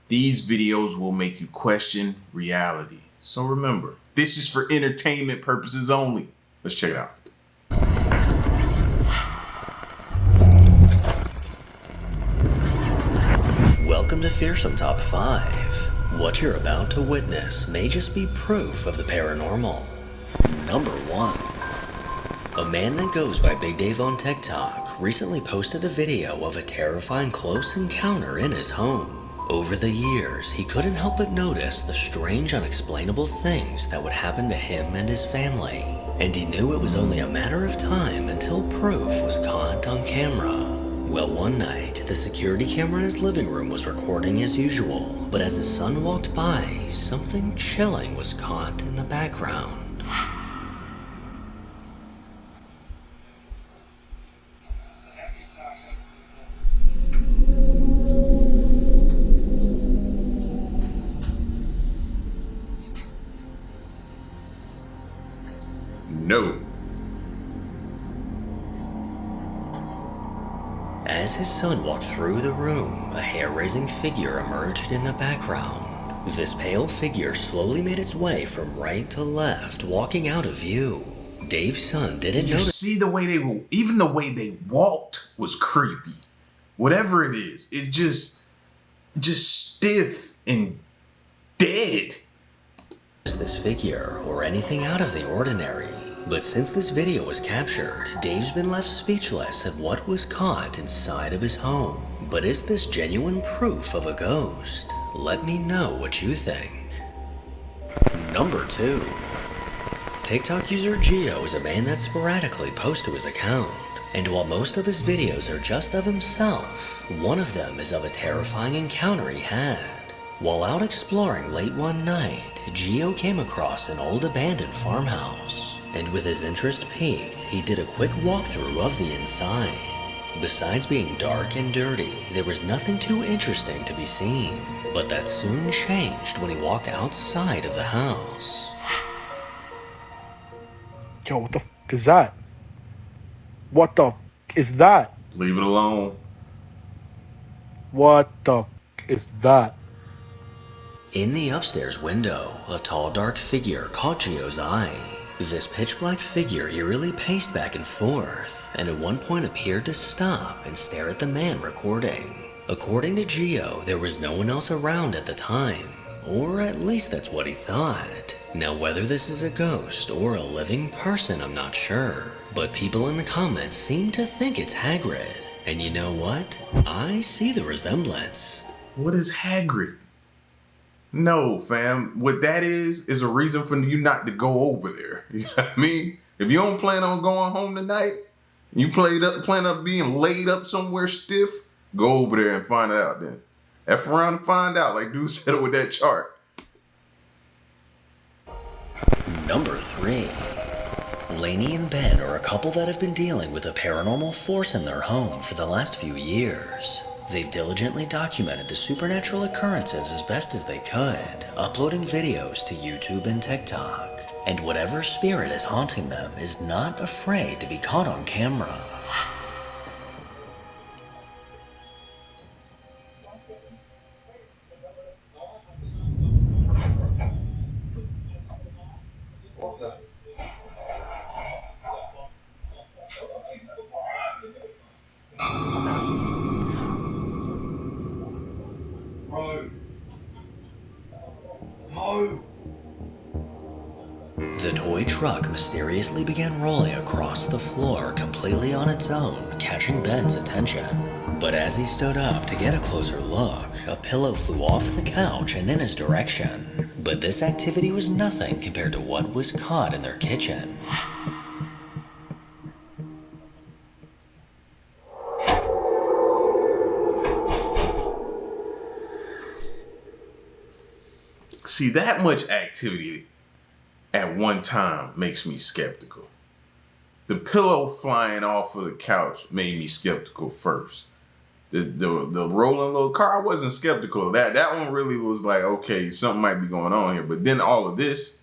These videos will make you question reality. So remember, this is for entertainment purposes only. Let's check it out. Welcome to Fearsome Top 5. What you're about to witness may just be proof of the paranormal. Number 1. A man that goes by Big Dave on TikTok recently posted a video of a terrifying close encounter in his home. Over the years, he couldn't help but notice the strange, unexplainable things that would happen to him and his family, and he knew it was only a matter of time until proof was caught on camera. Well, one night, the security camera in his living room was recording as usual, but as his son walked by, something chilling was caught in the background. No. As his son walked through the room, a hair-raising figure emerged in the background. This pale figure slowly made its way from right to left, walking out of view. Dave's son didn't notice. You see the way even the way they walked was creepy. Whatever it is, it's just stiff and dead. This figure or anything out of the ordinary. But since this video was captured, Dave's been left speechless at what was caught inside of his home. But is this genuine proof of a ghost? Let me know what you think. Number 2. TikTok user Geo is a man that sporadically posts to his account. And while most of his videos are just of himself, one of them is of a terrifying encounter he had. While out exploring late one night, Geo came across an old abandoned farmhouse. And with his interest piqued, he did a quick walkthrough of the inside. Besides being dark and dirty, there was nothing too interesting to be seen. But that soon changed when he walked outside of the house. Yo, what the f is that? What the f is that? Leave it alone. What the f is that? In the upstairs window, a tall dark figure caught Geo's eye. This pitch-black figure eerily paced back and forth, and at one point appeared to stop and stare at the man recording. According to Geo, there was no one else around at the time, or at least that's what he thought. Now whether this is a ghost or a living person, I'm not sure, but people in the comments seem to think it's Hagrid. And you know what? I see the resemblance. What is Hagrid? No, fam. What that is a reason for you not to go over there. You know what I mean? If you don't plan on going home tonight, you plan up being laid up somewhere stiff, go over there and find it out then. F around and find out, like dude said with that chart. Number 3. Laney and Ben are a couple that have been dealing with a paranormal force in their home for the last few years. They've diligently documented the supernatural occurrences as best as they could, uploading videos to YouTube and TikTok. And whatever spirit is haunting them is not afraid to be caught on camera. The toy truck mysteriously began rolling across the floor completely on its own, catching Ben's attention. But as he stood up to get a closer look, a pillow flew off the couch and in his direction. But this activity was nothing compared to what was caught in their kitchen. See, that much activity at one time makes me skeptical. The pillow flying off of the couch made me skeptical first. The rolling little car, I wasn't skeptical. That one really was like, okay, something might be going on here. But then all of this,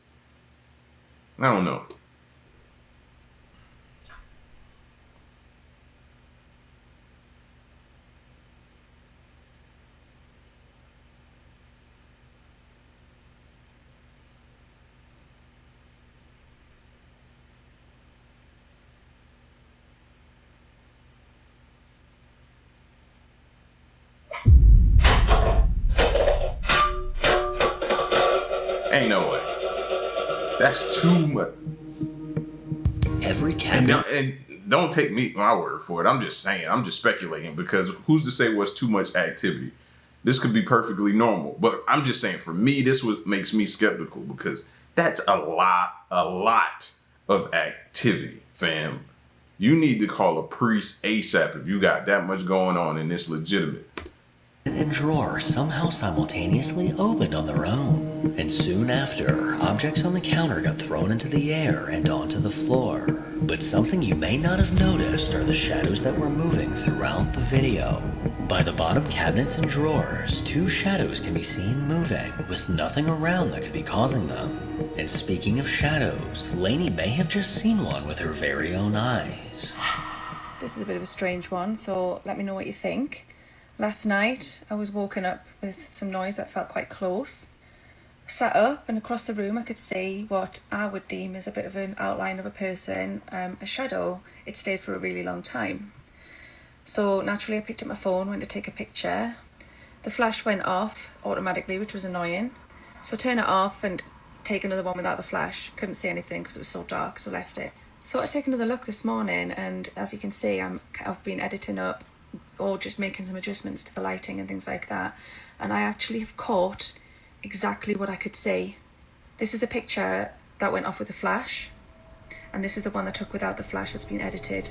I don't know. Ain't no way. That's too much. Every And cabinet don't take my word for it. I'm just saying. I'm just speculating because who's to say what's too much activity? This could be perfectly normal. But I'm just saying, for me, this makes me skeptical because that's a lot of activity, fam. You need to call a priest ASAP if you got that much going on and it's legitimate. and drawer somehow simultaneously opened on their own, and soon after, objects on the counter got thrown into the air and onto the floor. But something you may not have noticed are the shadows that were moving throughout the video. By the bottom cabinets and drawers, 2 shadows can be seen moving, with nothing around that could be causing them. And speaking of shadows, Laney may have just seen one with her very own eyes. This is a bit of a strange one, so let me know what you think. Last night, I was woken up with some noise that felt quite close. I sat up and across the room I could see what I would deem as a bit of an outline of a person, a shadow. It stayed for a really long time. So naturally I picked up my phone, went to take a picture. The flash went off automatically, which was annoying. So turn it off and take another one without the flash. Couldn't see anything because it was so dark, so left it. Thought I'd take another look this morning, and as you can see, I've been editing up or just making some adjustments to the lighting and things like that. And I actually have caught exactly what I could see. This is a picture that went off with a flash, and this is the one I took without the flash that's been edited.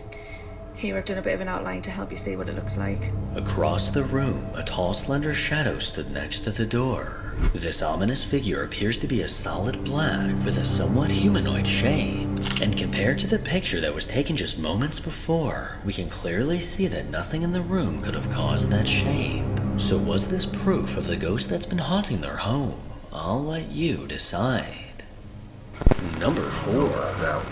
Here I've done a bit of an outline to help you see what it looks like. Across the room, a tall, slender shadow stood next to the door. This ominous figure appears to be a solid black with a somewhat humanoid shape. And compared to the picture that was taken just moments before, we can clearly see that nothing in the room could have caused that shape. So was this proof of the ghost that's been haunting their home? I'll let you decide. Number 4.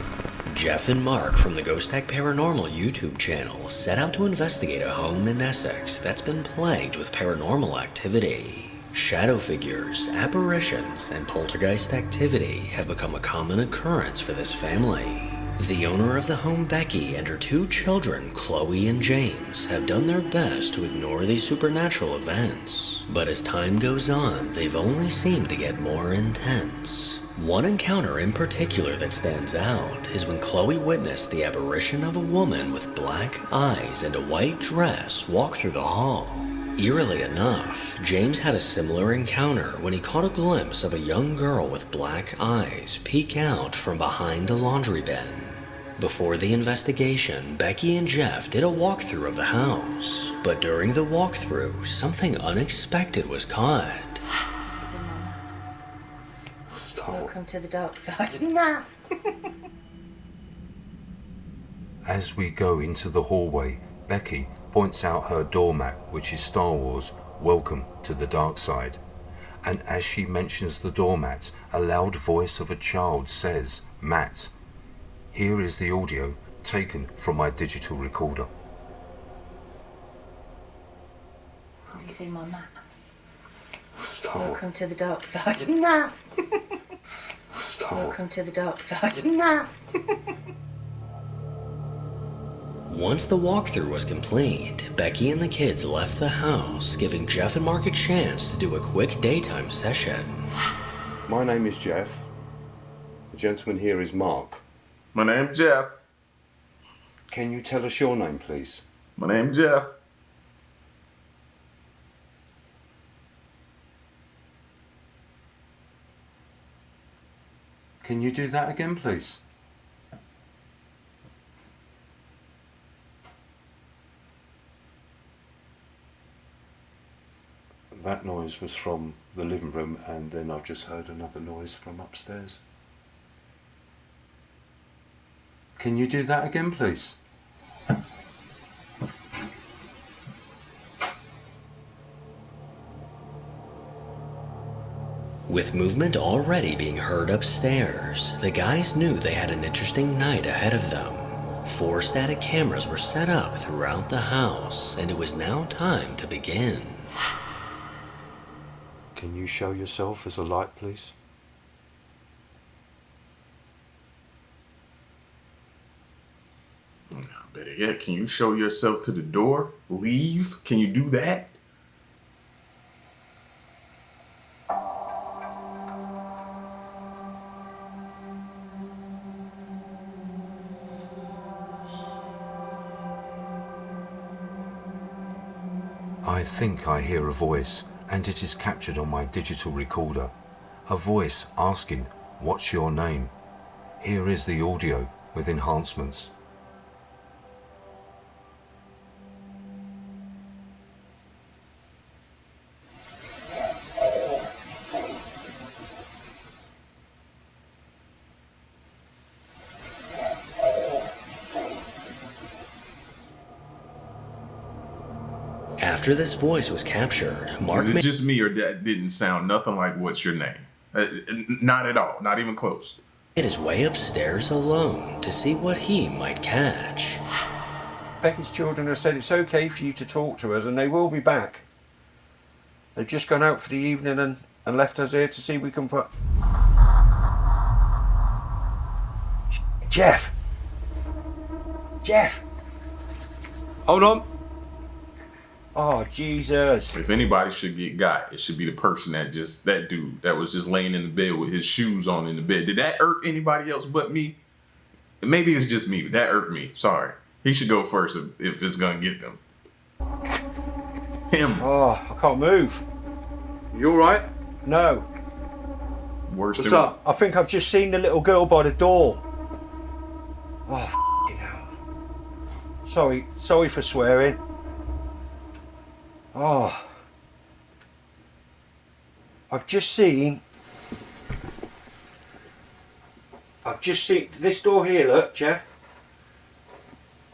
Jeff and Mark from the TheGhostNack Paranormal YouTube channel set out to investigate a home in Essex that's been plagued with paranormal activity. Shadow figures, apparitions, and poltergeist activity have become a common occurrence for this family. The owner of the home, Becky, and her 2 children, Chloe and James, have done their best to ignore these supernatural events. But as time goes on, they've only seemed to get more intense. One encounter in particular that stands out is when Chloe witnessed the apparition of a woman with black eyes and a white dress walk through the hall. Eerily enough, James had a similar encounter when he caught a glimpse of a young girl with black eyes peek out from behind a laundry bin. Before the investigation, Becky and Jeff did a walkthrough of the house, but during the walkthrough, something unexpected was caught. Welcome to the dark side. As we go into the hallway, Becky points out her doormat, which is Star Wars, Welcome to the Dark Side. And as she mentions the doormat, a loud voice of a child says, "Matt, here is the audio taken from my digital recorder." Have you seen my map? Welcome to the dark side. Welcome to the dark side. Once the walkthrough was complete, Becky and the kids left the house, giving Jeff and Mark a chance to do a quick daytime session. My name is Jeff. The gentleman here is Mark. My name's Jeff. Can you tell us your name, please? My name's Jeff. Can you do that again, please? That noise was from the living room, and then I've just heard another noise from upstairs. Can you do that again, please? With movement already being heard upstairs, the guys knew they had an interesting night ahead of them. 4 static cameras were set up throughout the house, and it was now time to begin. Can you show yourself as a light, please? Better yet, can you show yourself to the door? Leave? Can you do that? I think I hear a voice, and it is captured on my digital recorder. A voice asking, "What's your name?" Here is the audio with enhancements. After this voice was captured, Mark Is it just me, or that didn't sound nothing like "What's your name"? Not at all. Not even close. made his way upstairs alone to see what he might catch. Becky's children have said it's okay for you to talk to us and they will be back. They've just gone out for the evening and left us here to see if we can put... Jeff! Jeff! Hold on! Oh, Jesus. If anybody should get got, it should be the person that dude that was just laying in the bed with his shoes on in the bed. Did that hurt anybody else but me? Maybe it's just me, but that hurt me. Sorry. He should go first if it's gonna get them. Him. Oh, I can't move. You alright? No. Worse What's than up? I think I've just seen the little girl by the door. Oh, f***ing hell. Sorry for swearing. Oh. I've just seen this door here, look, Jeff.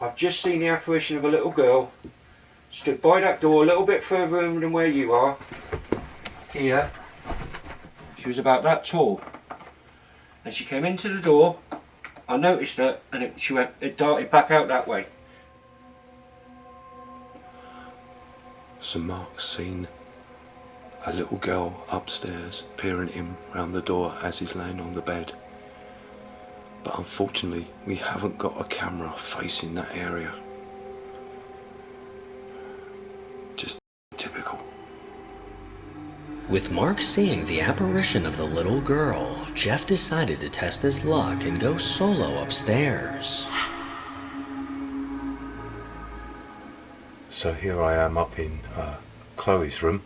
I've just seen the apparition of a little girl stood by that door a little bit further in than where you are. Here. She was about that tall. And she came into the door. I noticed her and it darted back out that way. So Mark's seen a little girl upstairs peering him round the door as he's laying on the bed. But unfortunately, we haven't got a camera facing that area. Just typical. With Mark seeing the apparition of the little girl, Jeff decided to test his luck and go solo upstairs. So here I am up in Chloe's room,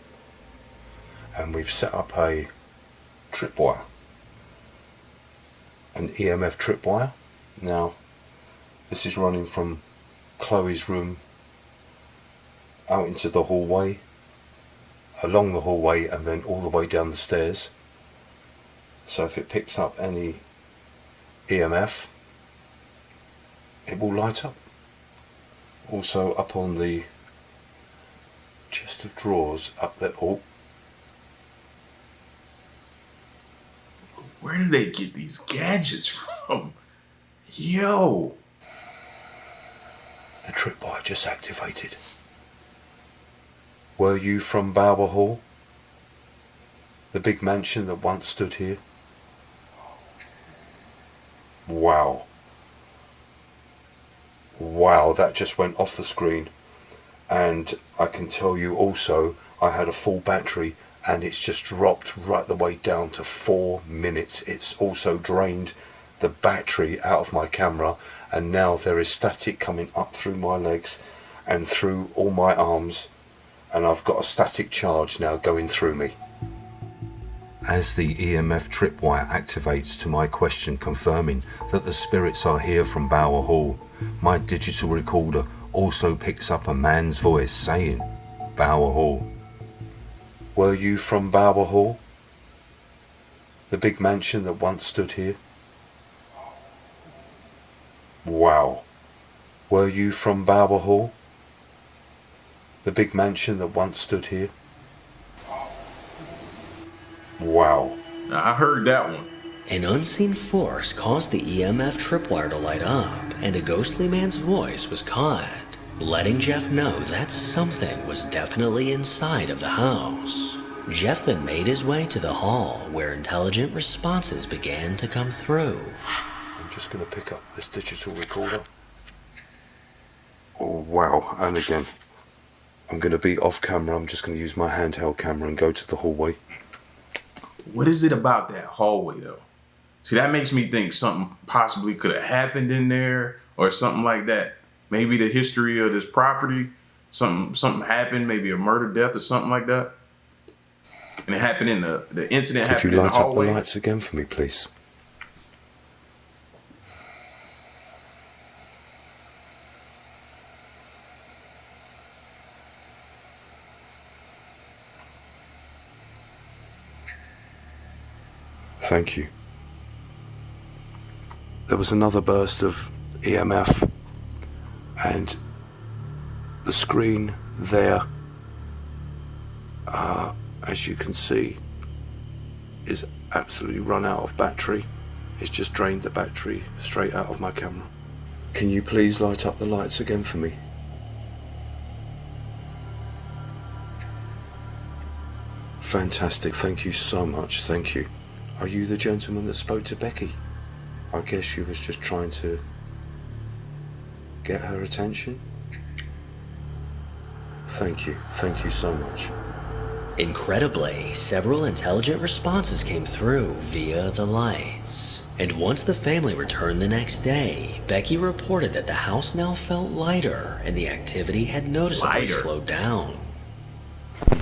and we've set up a tripwire, an EMF tripwire. Now this is running from Chloe's room out into the hallway, along the hallway, and then all the way down the stairs. So if it picks up any EMF, it will light up. Also up on the chest of drawers up there. Oh, where do they get these gadgets from? Yo. the tripwire just activated. Were you from Bower Hall? The big mansion that once stood here? Wow. Wow, that just went off the screen. And I can tell you also, I had a full battery and it's just dropped right the way down to 4 minutes. It's also drained the battery out of my camera, and now there is static coming up through my legs and through all my arms, and I've got a static charge now going through me. As the EMF tripwire activates to my question confirming that the spirits are here from Bower Hall, my digital recorder also picks up a man's voice saying, "Bower Hall." Were you from Bower Hall? The big mansion that once stood here? Wow. Were you from Bower Hall? The big mansion that once stood here? Wow. I heard that one. An unseen force caused the EMF tripwire to light up, and a ghostly man's voice was caught, letting Jeff know that something was definitely inside of the house. Jeff then made his way to the hall, where intelligent responses began to come through. I'm just going to pick up this digital recorder. Oh wow, and again, I'm going to be off camera. I'm just going to use my handheld camera and go to the hallway. What is it about that hallway though? See, that makes me think something possibly could have happened in there or something like that. Maybe the history of this property Something happened, maybe a murder, death, or something like that. And it happened in the incident Could happened you in the light up the hallway. lights again for me, please? Thank you. There was another burst of EMF, and the screen there, as you can see, is absolutely run out of battery. It's just drained the battery straight out of my camera. Can you please light up the lights again for me? Fantastic, thank you so much, thank you. Are you the gentleman that spoke to Becky? I guess she was just trying to get her attention. Thank you so much. Incredibly, several intelligent responses came through via the lights. And once the family returned the next day, Becky reported that the house now felt lighter and the activity had noticeably slowed down.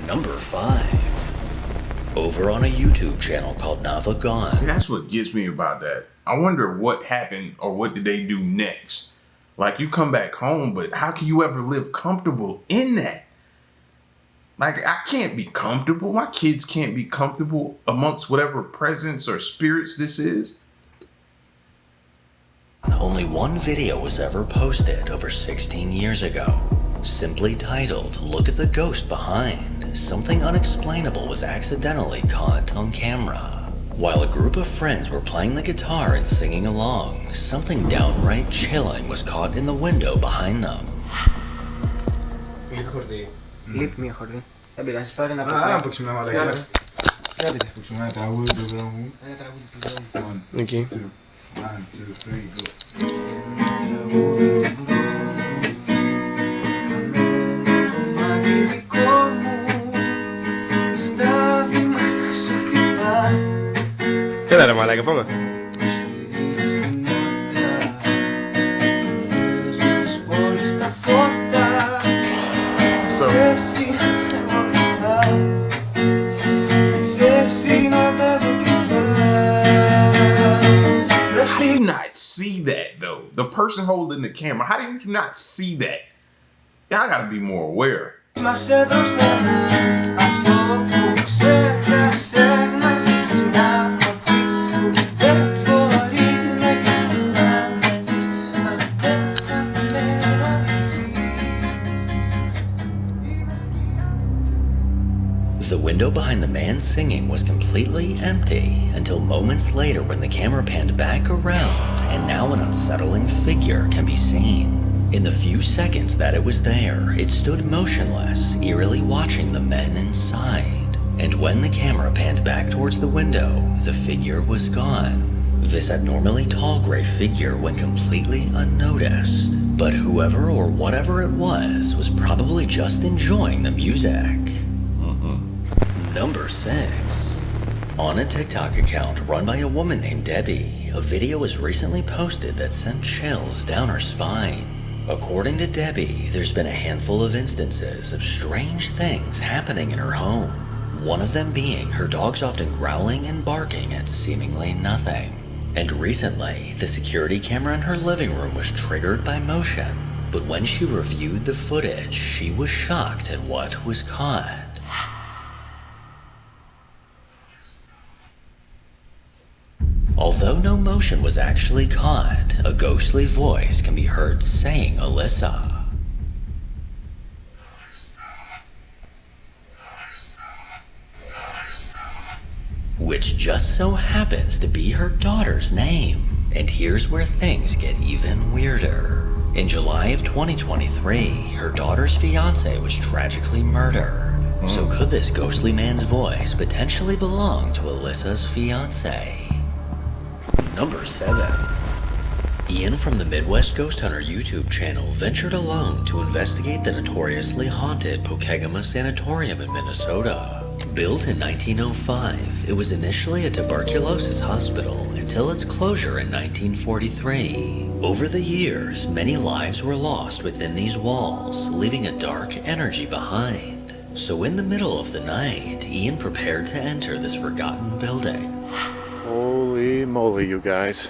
Number 5. Over on a YouTube channel called Nava Gone. See, that's what gets me about that. I wonder what happened or what did they do next. Like, you come back home, but how can you ever live comfortable in that? Like, I can't be comfortable. My kids can't be comfortable amongst whatever presence or spirits this is. Only one video was ever posted over 16 years ago. Simply titled, "Look at the Ghost Behind." Something unexplainable was accidentally caught on camera. While a group of friends were playing the guitar and singing along, something downright chilling was caught in the window behind them. Λείπει μια χορδή. Δεν πειράζει, πάρε ένα από το παίξουμε ένα μαλακά. Παίξουμε ένα τραγούδι του δρόμου. Ένα τραγούδι του δρόμου. Εκεί. 1, 2, 3, go. Έλα ρε μαλάκα, πάμε. How do you not see that though? The person holding the camera, how do you not see that? Y'all gotta be more aware. The window behind the man singing was completely empty until moments later when the camera panned back around and now an unsettling figure can be seen. In the few seconds that it was there, it stood motionless, eerily watching the men inside. And when the camera panned back towards the window, the figure was gone. This abnormally tall gray figure went completely unnoticed. But whoever or whatever it was probably just enjoying the music. Number 6. On a TikTok account run by a woman named Debbie, a video was recently posted that sent chills down her spine. According to Debbie, there's been a handful of instances of strange things happening in her home. One of them being her dogs often growling and barking at seemingly nothing. And recently, the security camera in her living room was triggered by motion. But when she reviewed the footage, she was shocked at what was caught. Although no motion was actually caught, a ghostly voice can be heard saying Alysa. Which just so happens to be her daughter's name. And here's where things get even weirder. In July of 2023, her daughter's fiance was tragically murdered. So could this ghostly man's voice potentially belong to Alyssa's fiance? Number 7. Ian from the Midwest Ghost Hunter YouTube channel ventured alone to investigate the notoriously haunted Pokegama Sanatorium in Minnesota. Built in 1905, it was initially a tuberculosis hospital until its closure in 1943. Over the years, many lives were lost within these walls, leaving a dark energy behind. So in the middle of the night, Ian prepared to enter this forgotten building. Holy moly, you guys.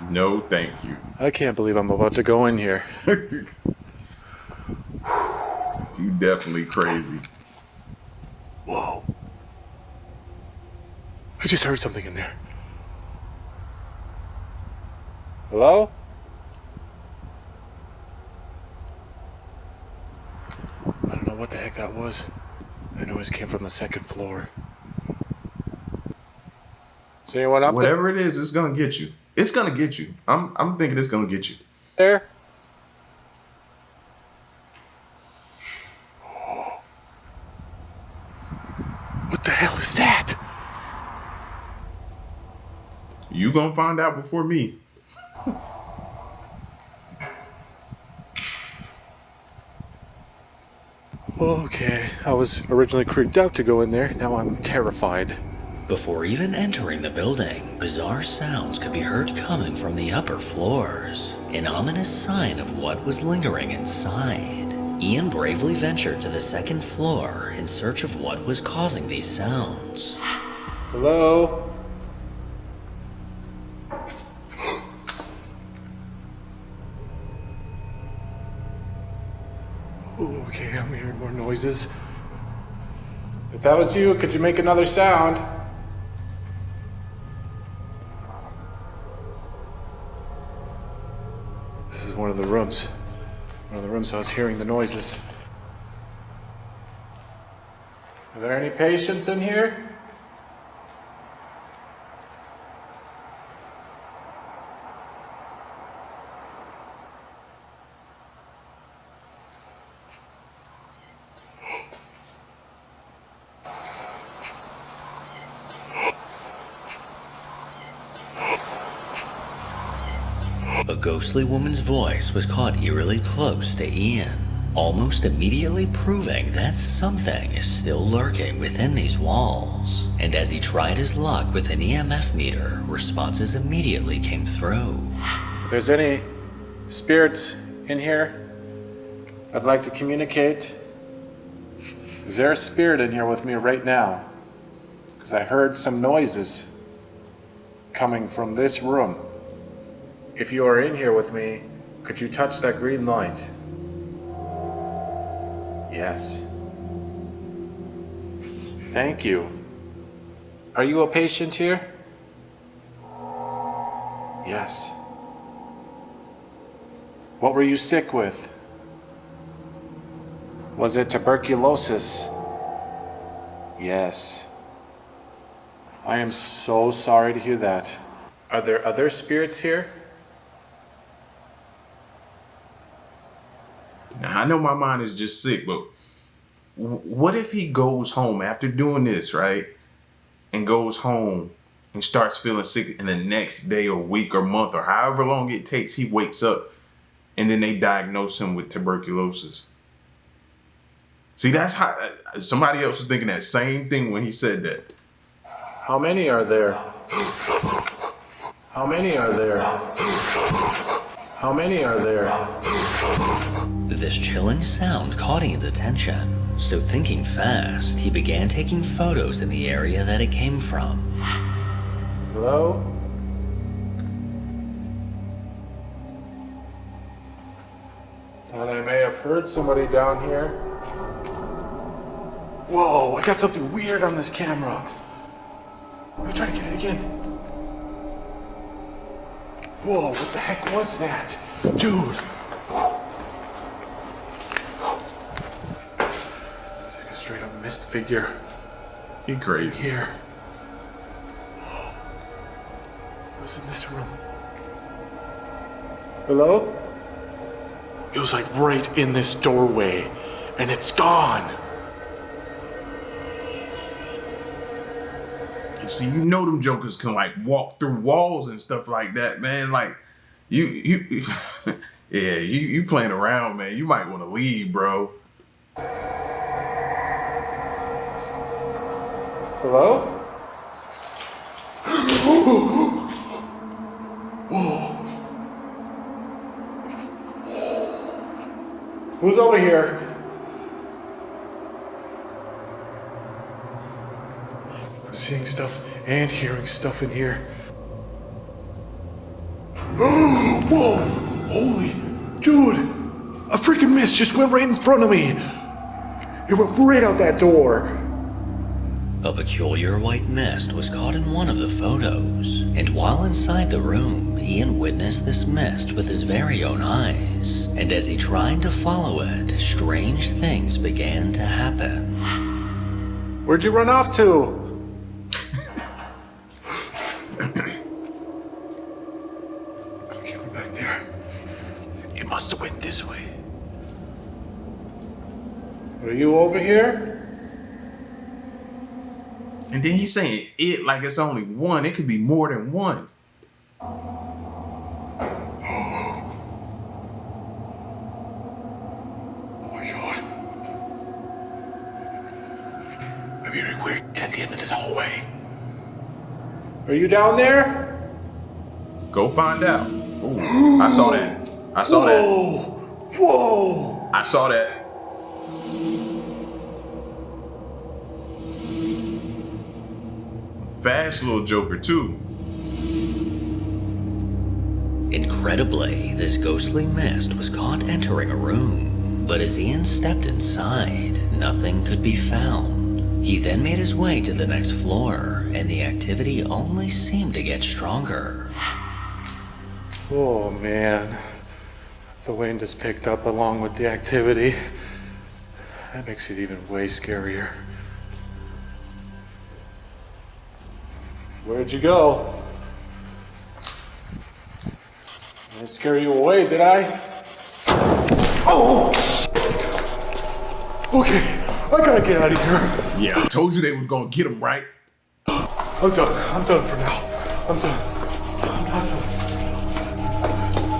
No, thank you. I can't believe I'm about to go in here. You definitely crazy. Whoa. I just heard something in there. Hello? I don't know what the heck that was. That noise came from the second floor. Is anyone up Whatever it is, it's gonna get you. It's gonna get you. I'm thinking it's gonna get you. there? What the hell is that? You gonna find out before me. Okay, I was originally creeped out to go in there. Now I'm terrified. Before even entering the building, bizarre sounds could be heard coming from the upper floors, an ominous sign of what was lingering inside. Ian bravely ventured to the second floor in search of what was causing these sounds. Hello? Okay, I'm hearing more noises. If that was you, could you make another sound? This is one of the rooms. One of the rooms I was hearing the noises. Are there any patients in here? A ghostly woman's voice was caught eerily close to Ian, almost immediately proving that something is still lurking within these walls. And as he tried his luck with an EMF meter, responses immediately came through. If there's any spirits in here, I'd like to communicate. Is there a spirit in here with me right now? Because I heard some noises coming from this room. If you are in here with me, could you touch that green light? Yes. Thank you. Are you a patient here? Yes. What were you sick with? Was it tuberculosis? Yes. I am so sorry to hear that. Are there other spirits here? Now, I know my mind is just sick, but what if he goes home after doing this, right? And goes home and starts feeling sick, and the next day or week or month or however long it takes, he wakes up and then they diagnose him with tuberculosis. See, that's how somebody else was thinking that same thing when he said that. How many are there? How many are there? How many are there? This chilling sound caught Ian's attention, so thinking fast, he began taking photos in the area that it came from. Hello? Thought I may have heard somebody down here. Whoa, I got something weird on this camera. Let me try to get it again. Whoa, what the heck was that? Dude. It's like a straight up mist figure. He crazy. Here. It was in this room. Hello? It was like right in this doorway, and it's gone. See, you know them jokers can like walk through walls and stuff like that, man. Like you yeah, you playing around, man. You might want to leave, bro. Hello? Who's over here? I'm seeing stuff and hearing stuff in here. Whoa! Holy... Dude! A freaking mist just went right in front of me! It went right out that door! A peculiar white mist was caught in one of the photos, and while inside the room, Ian witnessed this mist with his very own eyes, and as he tried to follow it, strange things began to happen. Where'd you run off to? Okay, we're back there. It must have went this way. Are you over here? And then he's saying it like it's only one. It could be more than one. Oh my god. I'm hearing weird at the end of this hallway. Are you down there? Go find out. Ooh, I saw that. I saw that. Whoa! I saw that. Fast little Joker too. Incredibly, this ghostly mist was caught entering a room, but as Ian stepped inside, nothing could be found. He then made his way to the next floor, and the activity only seemed to get stronger. Oh man. The wind has picked up along with the activity. That makes it even way scarier. Where'd you go? I didn't scare you away, did I? Oh! Okay, I gotta get out of here. Yeah, I told you they was gonna get him, right? I'm done for now. I'm done. I'm not done.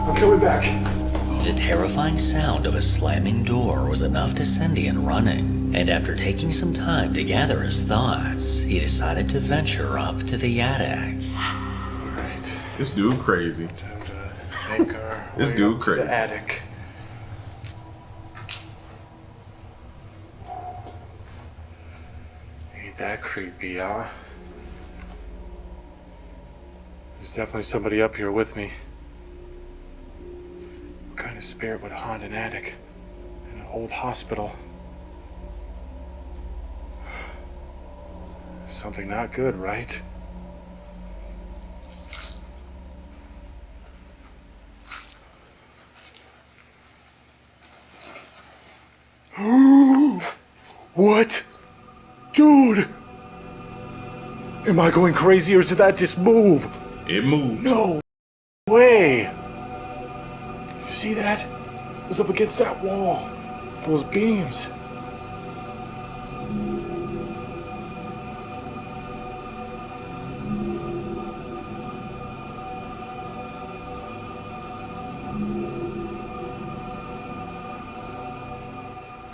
I'm coming back. The terrifying sound of a slamming door was enough to send Ian running, and after taking some time to gather his thoughts, he decided to venture up to the attic. Alright. This dude crazy. Time to make our This way dude up to crazy. the attic. Ain't that creepy, huh? There's definitely somebody up here with me. What kind of spirit would haunt an attic in an old hospital? Something not good, right? What? Dude! Am I going crazy or did that just move? It moved. No way! You see that? It was up against that wall. Those beams.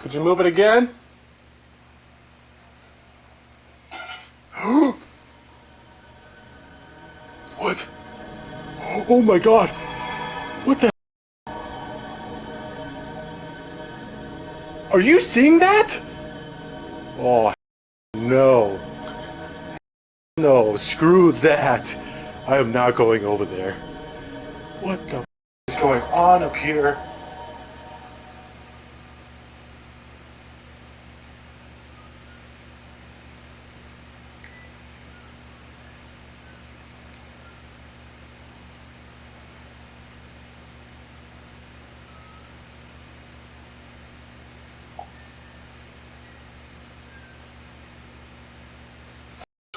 Could you move it again? What? Oh my god! What the? Are you seeing that? Oh, no. No, screw that. I am not going over there. What the is going on up here?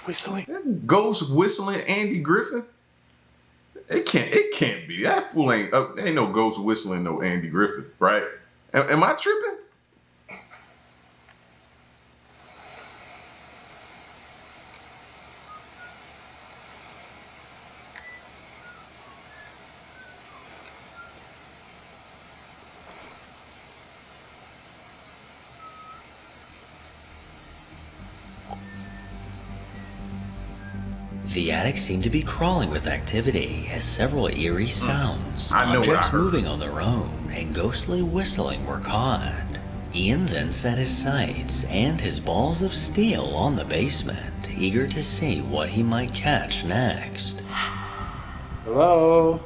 Whistling. Ghost whistling Andy Griffin? It can't be. That fool ain't no ghost whistling no Andy Griffith, right? Am I tripping? The attic seemed to be crawling with activity as several eerie sounds, I know what I objects heard. moving on their own, and ghostly whistling were caught. Ian then set his sights and his balls of steel on the basement, eager to see what he might catch next. Hello?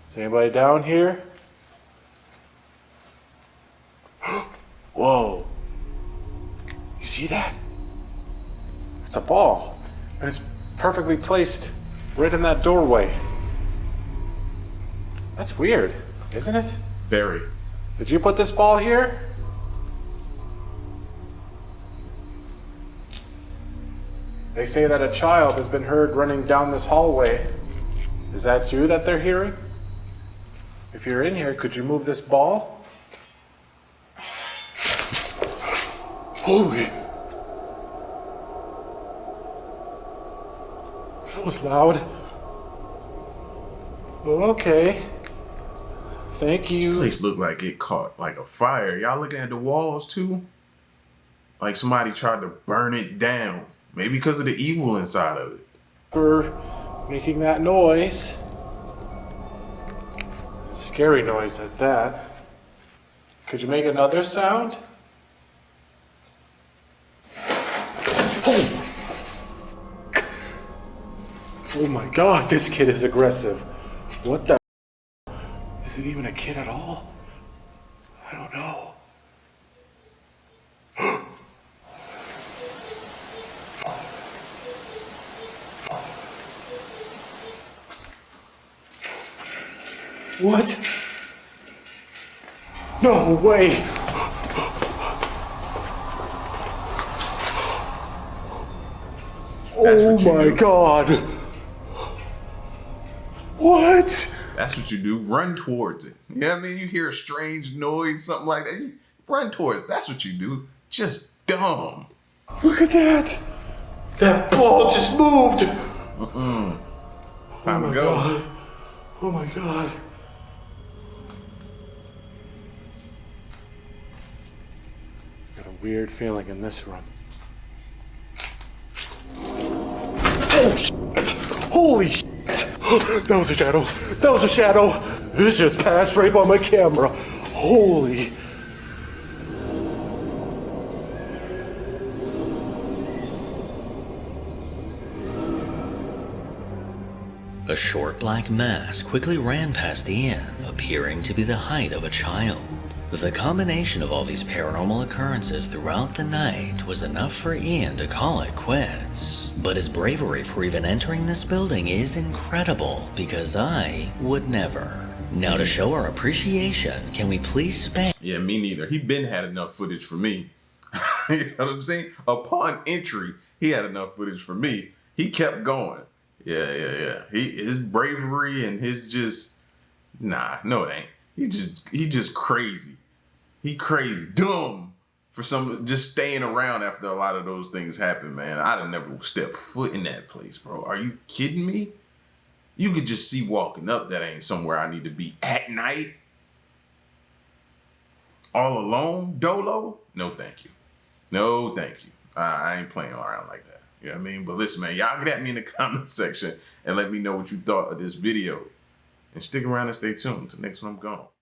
Is anybody down here? Whoa. You see that? It's a ball. And it's perfectly placed right in that doorway. That's weird, isn't it? Very. Did you put this ball here? They say that a child has been heard running down this hallway. Is that you that they're hearing? If you're in here, could you move this ball? Holy! That was loud. Okay. Thank you. This place looked like it caught like a fire. Y'all looking at the walls too? Like somebody tried to burn it down. Maybe because of the evil inside of it. For making that noise. Scary noise at that. Could you make another sound? Oh my god, this kid is aggressive. What the? Is it even a kid at all? I don't know. What? No way! Oh my god! What? That's what you do. Run towards it. You know what I mean? You hear a strange noise, something like that. You run towards it. That's what you do. Just dumb. Look at that! That ball just moved! Time to go. God. Oh my god. Got a weird feeling in this room. Oh shit! Holy shit! That was a shadow. That was a shadow. This just passed right by my camera. Holy. A short black mass quickly ran past Ian, appearing to be the height of a child. The combination of all these paranormal occurrences throughout the night was enough for Ian to call it quits. But his bravery for even entering this building is incredible, because I would never. Now to show our appreciation, can we please spam? Yeah, me neither. He been had enough footage for me. You know what I'm saying? Upon entry, he had enough footage for me. He kept going. Yeah. His bravery and his just no, it ain't. He just crazy. He crazy, dumb for some just staying around after a lot of those things happen, man. I'd have never stepped foot in that place, bro. Are you kidding me? You could just see walking up that ain't somewhere I need to be at night. All alone, dolo? No, thank you. No, thank you. I ain't playing around like that. You know what I mean? But listen, man, y'all get at me in the comment section and let me know what you thought of this video. And stick around and stay tuned. Till next one, I'm gone.